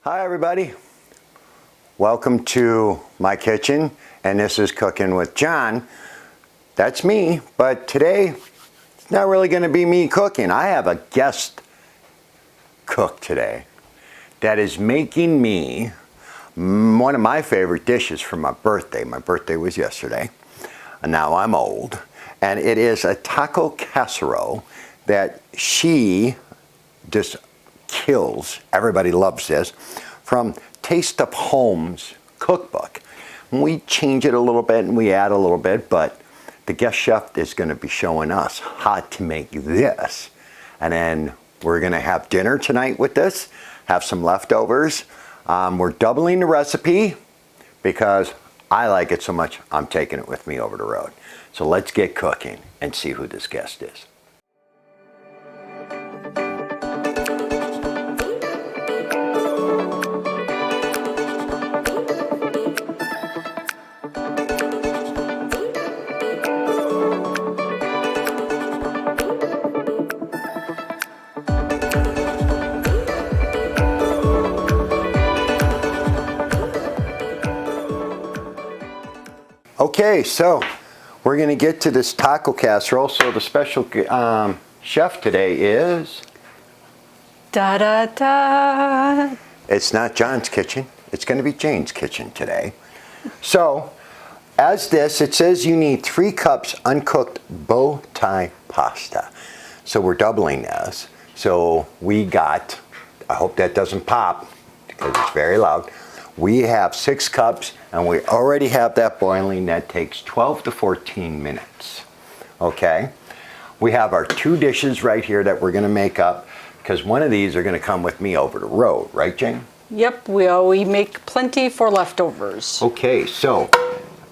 Hi everybody, welcome to my kitchen, and this is Cooking with John. That's me, but today it's not really going to be me cooking. I have a guest cook today that is making me one of my favorite dishes for my birthday. My birthday was yesterday, and now I'm old, and it is a taco casserole that she just kills. Everybody loves this, from Taste of Home's cookbook. And we change it a little bit and we add a little bit, but the guest chef is going to be showing us how to make this. And then we're going to have dinner tonight with this, have some leftovers. We're doubling the recipe because I like it so much I'm taking it with me over the road. So let's get cooking and see who this guest is. Okay, so we're going to get to this taco casserole. So the special chef today is... Da da da! It's not John's kitchen. It's going to be Jane's kitchen today. So, as this, it says you need 3 cups uncooked bow tie pasta. So we're doubling this. So we got, I hope that doesn't pop because it's very loud. We have 6 cups and we already have that boiling. That takes 12 to 14 minutes. Okay? We have our 2 dishes right here that we're going to make up because one of these are going to come with me over the road. Right, Jane? Yep, we make plenty for leftovers. Okay, so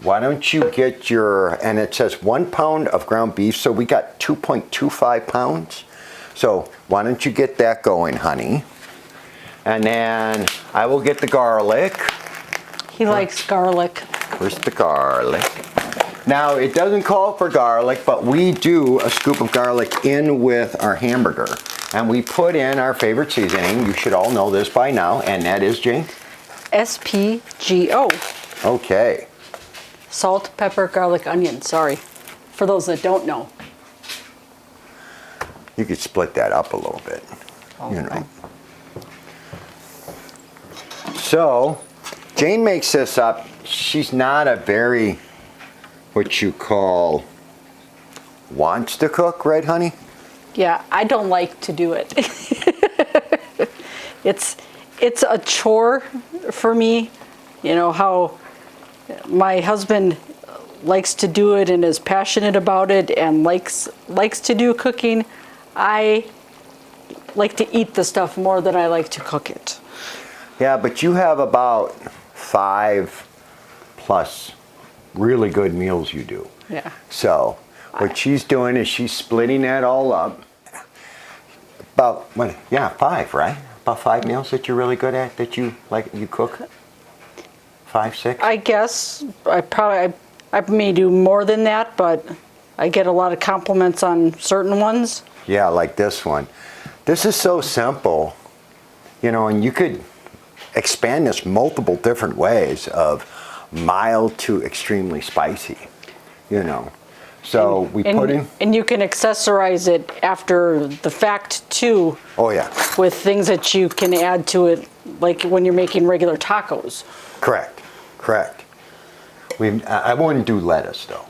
why don't you get your, and it says 1 pound of ground beef, so we got 2.25 pounds. So why don't you get that going, honey? And then I will get the garlic. He likes garlic. Where's the garlic? Now, it doesn't call for garlic, but we do a scoop of garlic in with our hamburger. And we put in our favorite seasoning. You should all know this by now, and that is, Jane? SPGO. Okay. Salt, pepper, garlic, onion. Sorry, for those that don't know. You could split that up a little bit, you know. So, Jane makes this up. She's not a very, what you call, wants to cook, right, honey? Yeah, I don't like to do it. It's a chore for me. You know how my husband likes to do it and is passionate about it and likes to do cooking. I like to eat the stuff more than I like to cook it. Yeah, but you have about 5+ really good meals you do. Yeah. So what she's doing is she's splitting that all up. About, what, yeah, 5, right? About 5 meals that you're really good at, that you cook? 5, 6? I guess I may do more than that, but I get a lot of compliments on certain ones. Yeah, like this one. This is so simple, you know, and you could expand this multiple different ways, of mild to extremely spicy, you know. So we put in... And you can accessorize it after the fact, too. Oh, yeah. With things that you can add to it, like when you're making regular tacos. Correct, correct. I wouldn't do lettuce, though.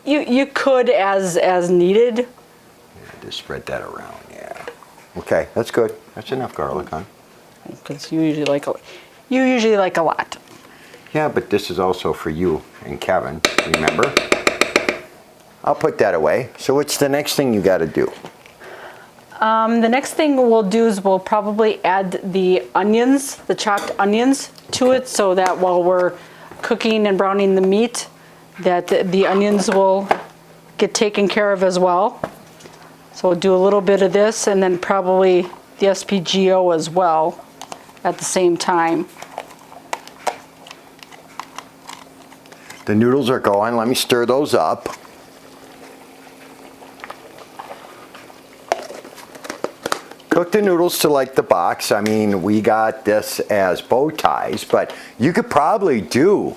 You could as needed. Yeah, just spread that around, yeah. Okay, that's good. That's enough garlic, huh? Because you usually like a lot. Yeah, but this is also for you and Kevin, remember? I'll put that away. So what's the next thing you got to do? The next thing we'll do is we'll probably add the onions, the chopped onions to it, so that while we're cooking and browning the meat, that the onions will get taken care of as well. So we'll do a little bit of this and then probably the SPGO as well at the same time. The noodles are going. Let me stir those up. cook the noodles to like the box. I mean, we got this as bow ties, but you could probably do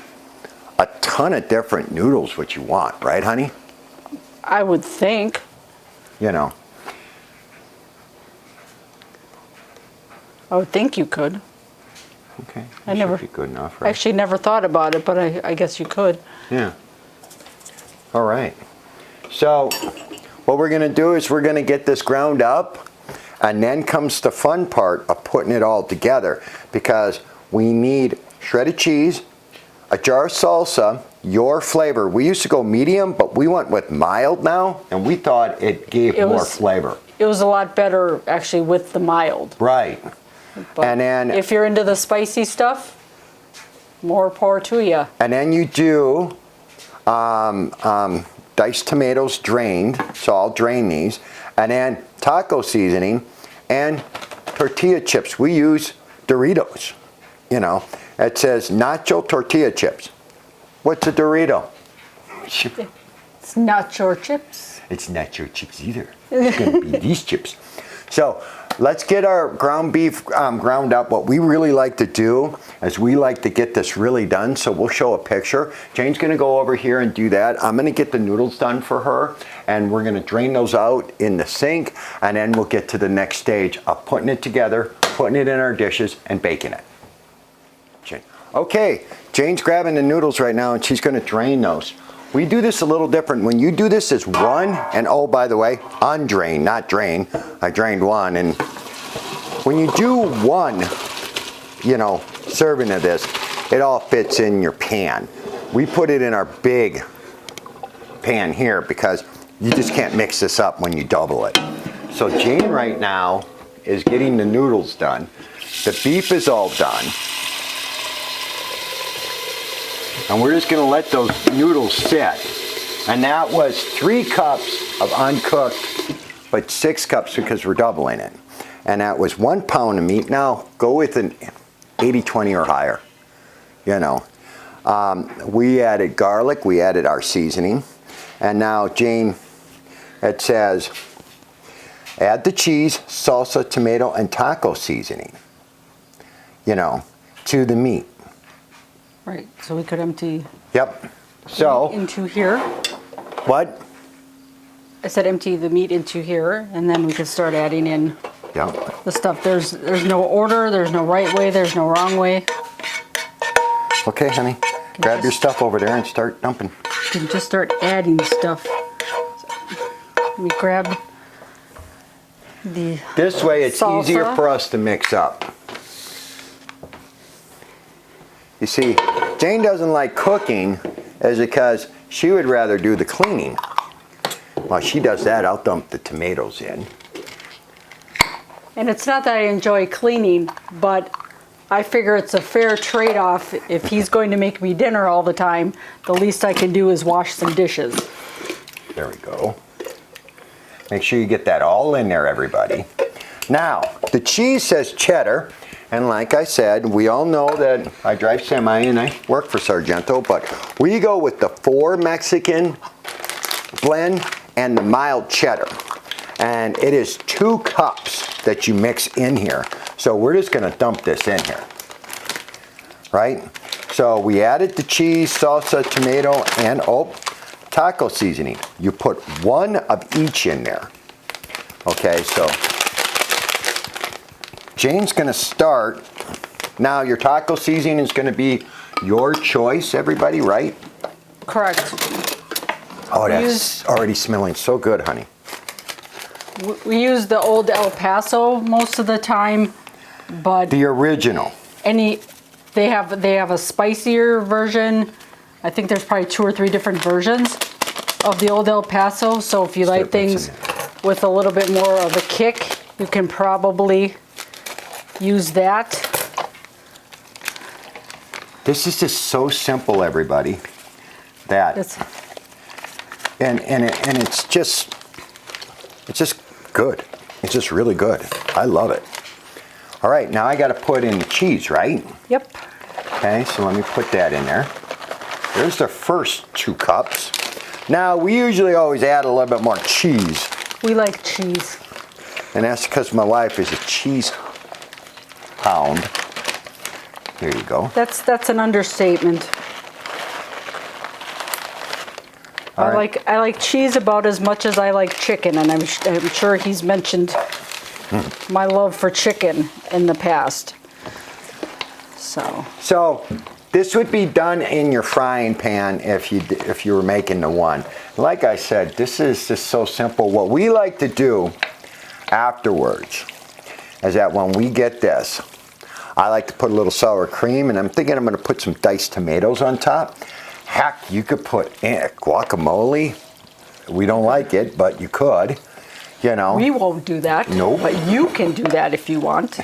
a ton of different noodles what you want, right, honey? I would think. You know. I would think you could. Okay. I never should be good enough, I right? actually never thought about it, but I guess you could. Yeah. All right. So what we're going to do is we're going to get this ground up, and then comes the fun part of putting it all together, because we need shredded cheese, a jar of salsa, your flavor. We used to go medium, but we went with mild now, and we thought it gave more flavor. It was a lot better actually with the mild. Right. But And then if you're into the spicy stuff, more power to you. And then you do diced tomatoes drained, so I'll drain these, and then taco seasoning and tortilla chips. We use Doritos, you know. It says nacho tortilla chips. What's a Dorito? It's nacho chips. It's not your chips either. It's going to be these chips. So let's get our ground beef ground up. What we really like to do is we like to get this really done. So we'll show a picture. Jane's going to go over here and do that. I'm going to get the noodles done for her, and we're going to drain those out in the sink, and then we'll get to the next stage of putting it together, putting it in our dishes, and baking it. Jane. Okay, Jane's grabbing the noodles right now, and she's going to drain those. We do this a little different. When you do this as one, and oh, by the way, undrain, not drain. I drained one, and when you do one, you know, serving of this, it all fits in your pan. We put it in our big pan here because you just can't mix this up when you double it. So Jane right now is getting the noodles done. The beef is all done. And we're just going to let those noodles sit. And that was 3 cups of uncooked, but 6 cups because we're doubling it. And that was 1 pound of meat. Now go with an 80-20 or higher. You know, we added garlic, we added our seasoning. And now Jane, it says, add the cheese, salsa, tomato, and taco seasoning, you know, to the meat. Right, so we could empty Yep. So into here. what? I said empty the meat into here, and then we could start adding in Yep. the stuff. There's no order, there's no right way, there's no wrong way. Okay, honey. Grab your stuff over there and start dumping. You can just start adding stuff. Let me grab the This way it's salsa. easier for us to mix up. You see, Jane doesn't like cooking is because she would rather do the cleaning. While she does that, I'll dump the tomatoes in. And it's not that I enjoy cleaning, but I figure it's a fair trade-off. If he's going to make me dinner all the time, the least I can do is wash some dishes. There we go. Make sure you get that all in there, everybody. Now, the cheese says cheddar, and like I said, we all know that I drive semi and I work for Sargento, but we go with the 4 Mexican blend and the mild cheddar. And it is 2 cups that you mix in here. So we're just gonna dump this in here, right? So we added the cheese, salsa, tomato, and taco seasoning. You put 1 of each in there. Okay, so Jane's gonna start. Now your taco seasoning is gonna be your choice, everybody, right? Correct. Oh, that's already smelling so good, honey. We use the old El Paso most of the time, but The original. they have a spicier version. I think there's probably 2 or 3 different versions of the old El Paso. So if you like things with a little bit more of a kick, you can probably use that. This is just so simple, everybody. That and it's just good. It's just really good. I love it. All right, now I got to put in the cheese, right? Yep. Okay, so let me put that in there. There's the first 2 cups. Now we usually always add a little bit more cheese. We like cheese. And that's because my wife is a cheese hound. Here you go. That's an understatement. All I like cheese about as much as I like chicken, and I'm sure he's mentioned my love for chicken in the past. So this would be done in your frying pan if you were making the one. Like I said, this is just so simple. What we like to do afterwards is that when we get this, I like to put a little sour cream, and I'm thinking I'm going to put some diced tomatoes on top. Heck, you could put guacamole. We don't like it, but you could, you know. We won't do that. Nope. But you can do that if you want.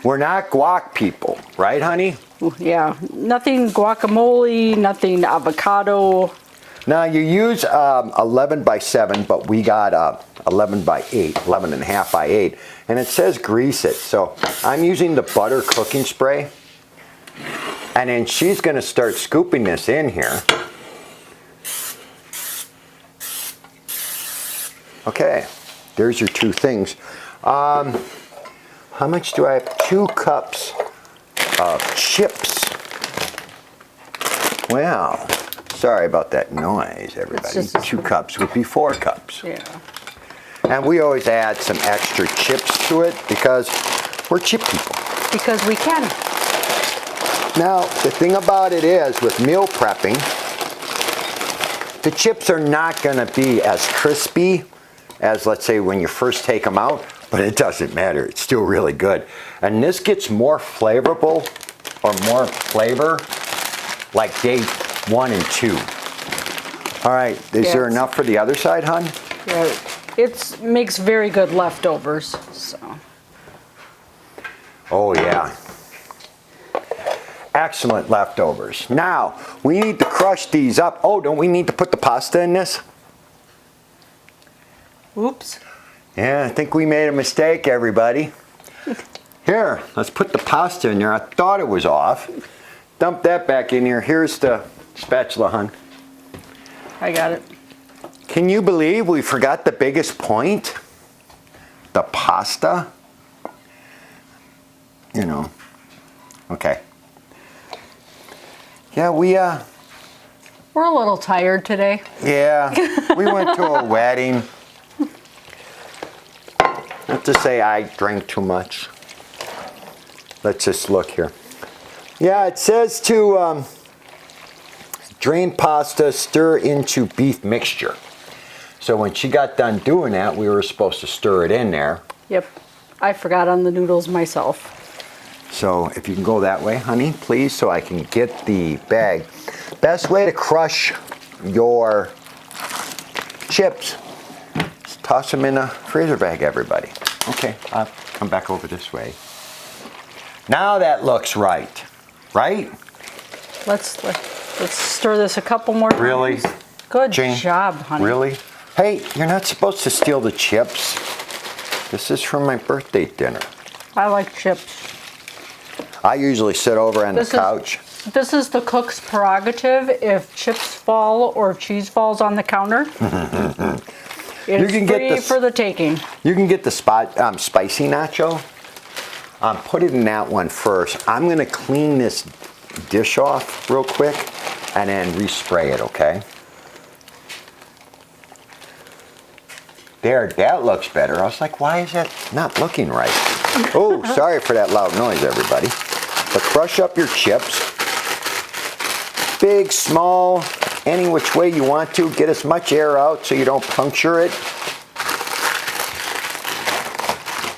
We're not guac people, right, honey? Yeah, nothing guacamole, nothing avocado. Now you use 11 by 7, but we got 11 by 8, 11 and a half by 8, and it says grease it. So I'm using the butter cooking spray, and then she's going to start scooping this in here. Okay, there's your two things. How much do I have? 2 cups of chips. Wow. Sorry about that noise, everybody. 2 cups would be 4 cups. Yeah. And we always add some extra chips to it because we're chip people. Because we can. Now, the thing about it is, with meal prepping, the chips are not going to be as crispy as, let's say, when you first take them out, but it doesn't matter. It's still really good. And this gets more flavorful, or more flavor, like day 1 and 2. All right, is there enough for the other side, hon? Yeah, it makes very good leftovers. So. Oh yeah. Excellent leftovers. Now, we need to crush these up. Oh, don't we need to put the pasta in this? Oops. Yeah, I think we made a mistake, everybody. Here, let's put the pasta in there. I thought it was off. Dump that back in here. Here's the spatula, hon. I got it. Can you believe we forgot the biggest point? The pasta? You know. Okay. Yeah, We're a little tired today. yeah, we went to a wedding. Not to say I drank too much. Let's just look here. Yeah, it says to drain pasta, stir into beef mixture. So when she got done doing that, we were supposed to stir it in there. Yep. I forgot on the noodles myself. So if you can go that way, honey, please, so I can get the bag. Best way to crush your chips is toss them in a freezer bag, everybody. Okay, I'll come back over this way. Now that looks right, right? Let's stir this a couple more times. Really? Good Jane, job, honey. Really? Hey, you're not supposed to steal the chips. This is from my birthday dinner. I like chips. I usually sit over on the couch. This is the cook's prerogative. If chips fall or if cheese falls on the counter, it's free for the taking. You can get the spicy nacho. Put it in that one first. I'm going to clean this dish off real quick and then respray it, okay? There, that looks better. I was like, why is that not looking right? Oh, sorry for that loud noise, everybody. But crush up your chips. Big, small, any which way you want to. Get as much air out so you don't puncture it.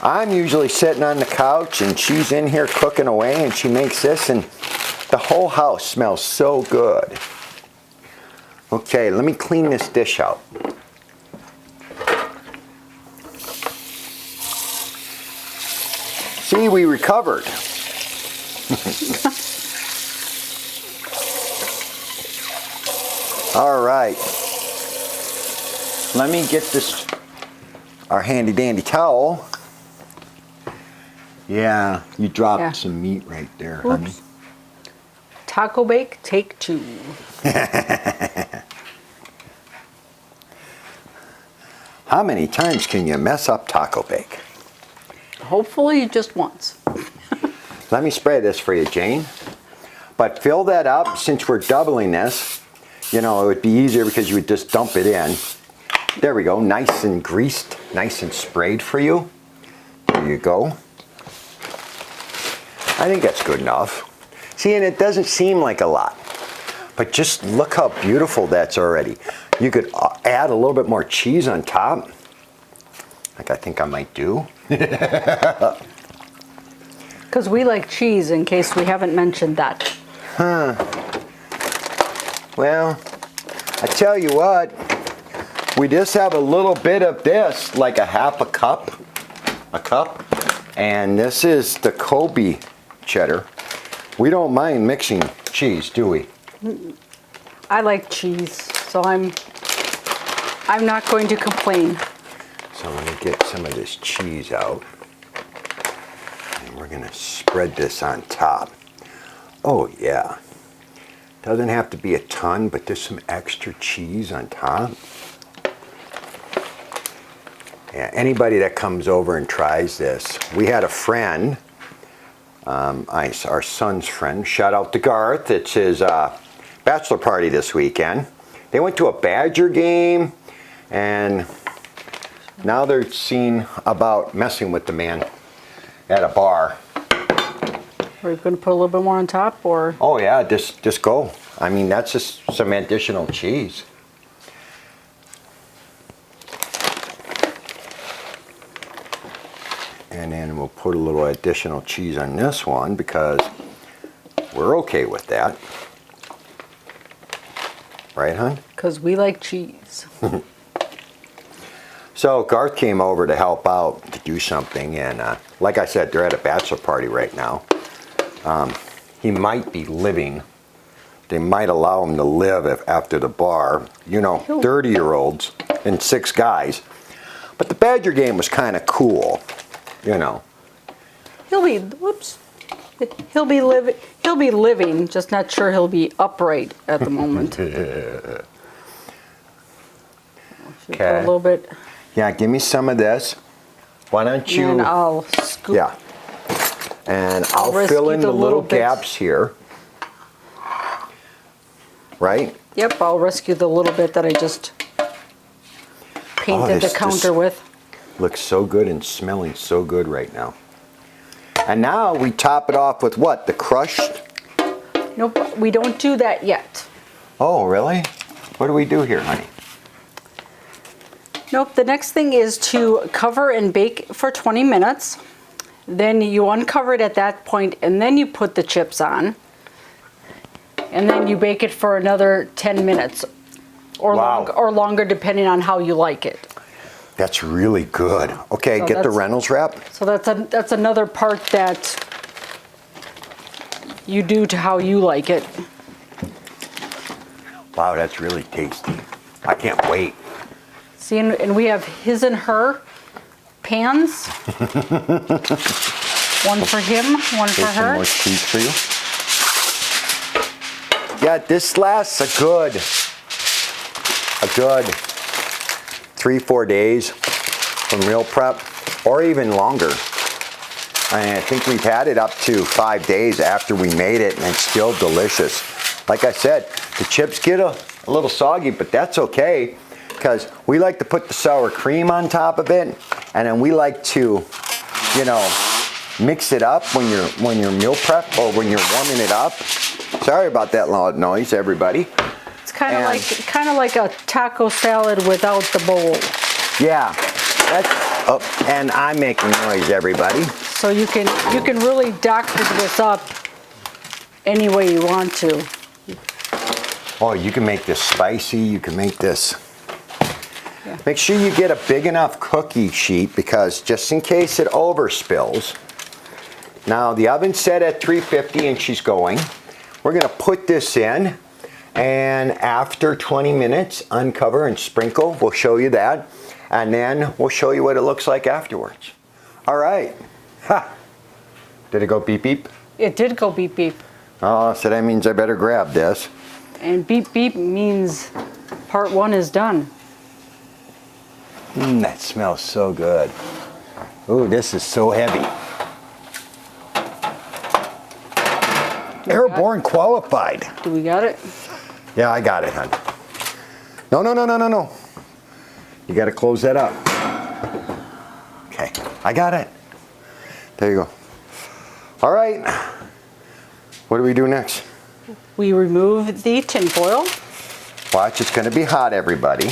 I'm usually sitting on the couch and she's in here cooking away and she makes this and the whole house smells so good. Okay, let me clean this dish out. See, we recovered. All right. Let me get this, our handy dandy towel. Yeah, you dropped some meat right there, honey. Taco bake, take 2. How many times can you mess up taco bake? Hopefully just once. Let me spray this for you, Jane. But fill that up. Since we're doubling this, you know, it would be easier because you would just dump it in. There we go, nice and greased, nice and sprayed for you. There you go. I think that's good enough. See, and it doesn't seem like a lot, but just look how beautiful that's already. You could add a little bit more cheese on top, like I think I might do. Because we like cheese, in case we haven't mentioned that. Well, I tell you what, we just have a little bit of this, like a half a cup, and this is the Kobe cheddar. We don't mind mixing cheese, do we? I like cheese, so I'm not going to complain. So I'm gonna get some of this cheese out, and we're gonna spread this on top. Oh yeah, doesn't have to be a ton, but there's some extra cheese on top. Yeah, anybody that comes over and tries this, we had a friend, our son's friend, shout out to Garth, it's his bachelor party this weekend. They went to a Badger game, and now they're seen about messing with the man at a bar. Are you going to put a little bit more on top, or? Oh yeah, just go. I mean, that's just some additional cheese. And then we'll put a little additional cheese on this one because we're okay with that. Right, hon? Because we like cheese. So Garth came over to help out, to do something, and like I said, they're at a bachelor party right now. He might be living. They might allow him to live after the bar. You know, 30-year-olds and 6 guys. But the Badger game was kind of cool, you know. He'll be living, just not sure he'll be upright at the moment. Okay. Put a little bit. Yeah, give me some of this. Why don't you? And I'll scoop. Yeah. And I'll fill in the little gaps here. Right? Yep, I'll rescue the little bit that I just painted the counter with. Looks so good and smelling so good right now. And now we top it off with what? The crushed? Nope, we don't do that yet. Oh, really? What do we do here, honey? Nope, the next thing is to cover and bake for 20 minutes. Then you uncover it at that point, and then you put the chips on. And then you bake it for another 10 minutes or, or longer, depending on how you like it. That's really good. Okay, so get the Reynolds wrap. So that's another part that you do to how you like it. Wow, that's really tasty. I can't wait. See, and we have his and her pans. One for him, one for her. Some more cheese for you. Yeah, this lasts a good 3-4 days from meal prep, or even longer. I think we've had it up to 5 days after we made it, and it's still delicious. Like I said, the chips get a little soggy, but that's okay, because we like to put the sour cream on top of it, and then we like to, you know, mix it up when you're meal prep or when you're warming it up. Sorry about that loud noise, everybody. It's kind of like a taco salad without the bowl. Yeah, and I'm making noise, everybody. So you can really doctor this up any way you want to. Oh, you can make this spicy. You can make this. Yeah. Make sure you get a big enough cookie sheet, because just in case it overspills. Now the oven's set at 350 and she's going. We're gonna put this in, and after 20 minutes, uncover and sprinkle. We'll show you that, and then we'll show you what it looks like afterwards. All right. Ha! Did it go beep beep? It did go beep beep. Oh, so that means I better grab this. And beep beep means part 1 is done. That smells so good. Ooh, this is so heavy. Airborne qualified. Do we got it? Yeah, I got it, hon. No, no, no, no, no, no. You got to close that up. Okay, I got it. There you go. All right. What do we do next? We remove the tin foil. Watch, it's going to be hot, everybody.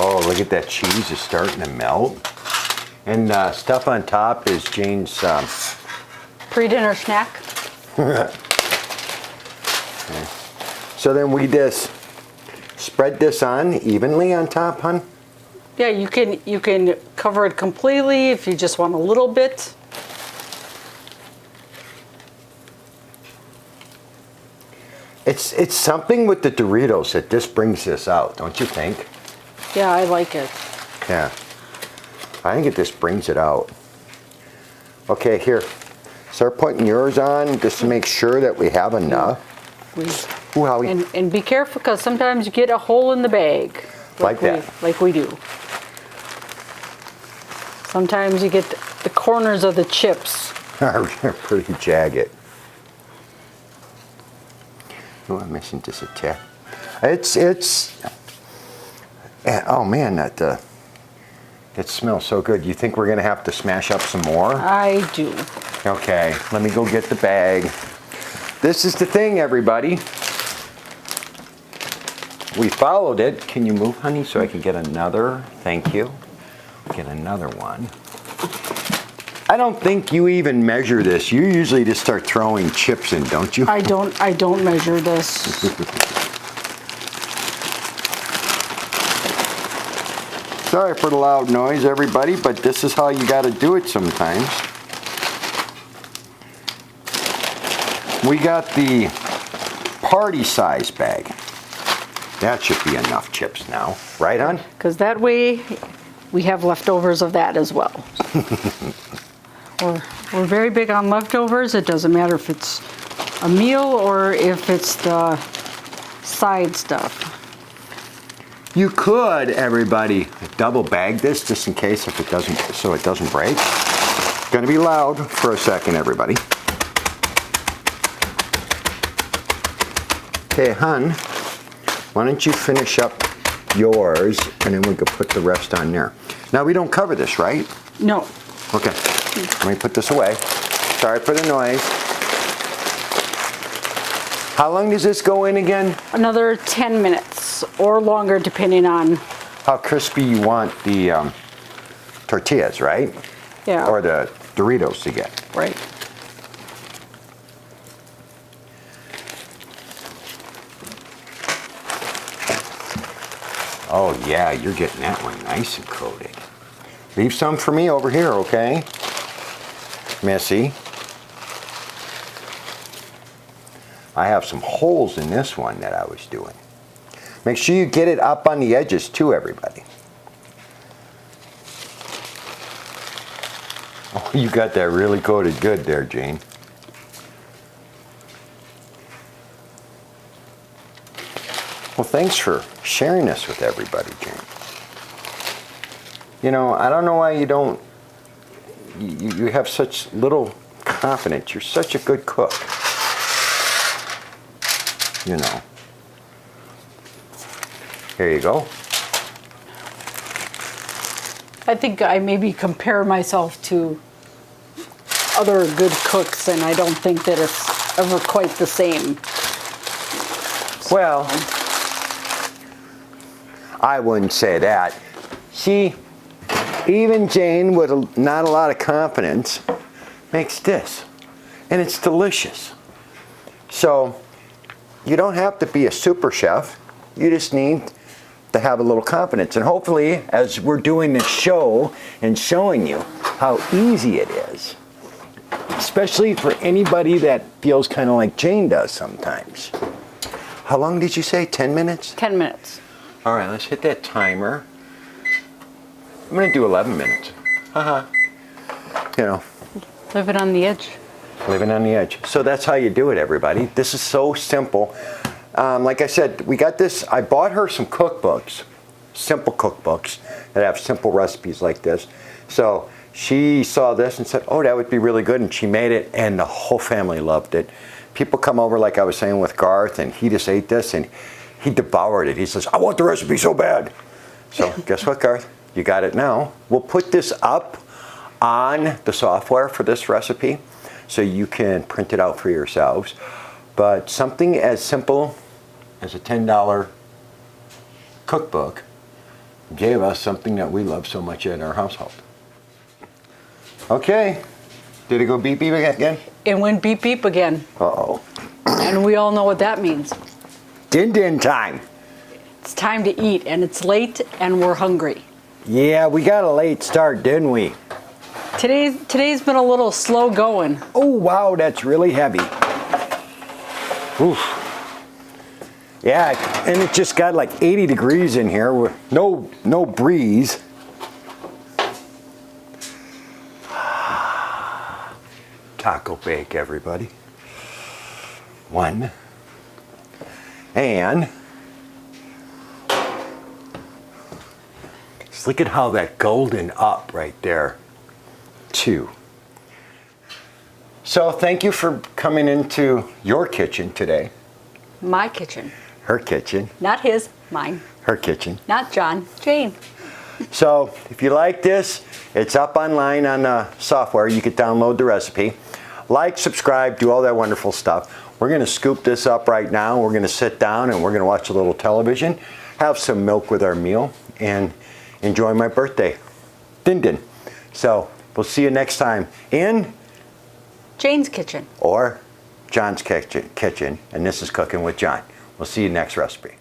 Oh, look at that cheese is starting to melt. And stuff on top is Jane's Pre-dinner snack. Okay. So then we just spread this on evenly on top, hon? Yeah, you can cover it completely if you just want a little bit. It's something with the Doritos that just brings this out, don't you think? Yeah, I like it. Yeah. I think it just brings it out. Okay, here. Start putting yours on just to make sure that we have enough. Ooh, how we... And be careful because sometimes you get a hole in the bag. Like that. Like we do. Sometimes you get the corners of the chips. are pretty jagged. Oh, I'm missing just a tick. Oh man, that it smells so good. You think we're gonna have to smash up some more? I do. Okay, let me go get the bag. This is the thing, everybody. We followed it. Can you move, honey, so I can get another? Thank you. Get another one. I don't think you even measure this. You usually just start throwing chips in, don't you? I don't measure this. Sorry for the loud noise, everybody, but this is how you got to do it sometimes. We got the party size bag. That should be enough chips now, right, hon? Because that way we have leftovers of that as well. We're very big on leftovers. It doesn't matter if it's a meal or if it's the side stuff. You could, everybody, double bag this just in case if it doesn't, so it doesn't break. It's gonna be loud for a second, everybody. Okay, hon, why don't you finish up yours and then we could put the rest on there. Now we don't cover this, right? No. Okay, let me put this away. Sorry for the noise. How long does this go in again? Another 10 minutes or longer depending on how crispy you want the tortillas, right? Yeah. Or the Doritos to get. Right. Oh yeah, you're getting that one nice and coated. Leave some for me over here, okay? Missy. I have some holes in this one that I was doing. Make sure you get it up on the edges too, everybody. Oh, you got that really coated good there, Jane. Well, thanks for sharing this with everybody, Jane. You know, I don't know why you don't, you have such little confidence. You're such a good cook. You know. Here you go. I think I maybe compare myself to other good cooks, and I don't think that it's ever quite the same. Well, I wouldn't say that. See, even Jane with not a lot of confidence makes this, and it's delicious. So, you don't have to be a super chef. You just need to have a little confidence. And hopefully, as we're doing this show and showing you how easy it is, especially for anybody that feels kind of like Jane does sometimes. How long did you say? 10 minutes? 10 minutes. All right, let's hit that timer. I'm gonna do 11 minutes. You know. Leave it on the edge. Living on the edge. So that's how you do it, everybody. This is so simple. Like I said, we got this, I bought her some cookbooks, simple cookbooks that have simple recipes like this. So she saw this and said, oh, that would be really good. And she made it and the whole family loved it. People come over, like I was saying with Garth, and he just ate this and he devoured it. He says, I want the recipe so bad. So guess what, Garth? You got it now. We'll put this up on the software for this recipe so you can print it out for yourselves. But something as simple as a $10 cookbook gave us something that we love so much in our household. Okay, did it go beep beep again? It went beep beep again. Uh-oh. And we all know what that means. Din din time. It's time to eat, and it's late, and we're hungry. Yeah, we got a late start, didn't we? Today's been a little slow going. Oh, wow, that's really heavy. Oof. Yeah, and it just got like 80 degrees in here with no breeze. Taco bake, everybody. One. And just look at how that golden up right there. Two. So thank you for coming into your kitchen today. My kitchen. Her kitchen. Not his, mine. Her kitchen. Not John, Jane. So if you like this, it's up online on the software. You can download the recipe. Like, subscribe, do all that wonderful stuff. We're going to scoop this up right now. We're going to sit down and we're going to watch a little television, have some milk with our meal, and enjoy my birthday. Din din. So we'll see you next time in Jane's kitchen. or John's kitchen. And this is Cooking with John. We'll see you next recipe.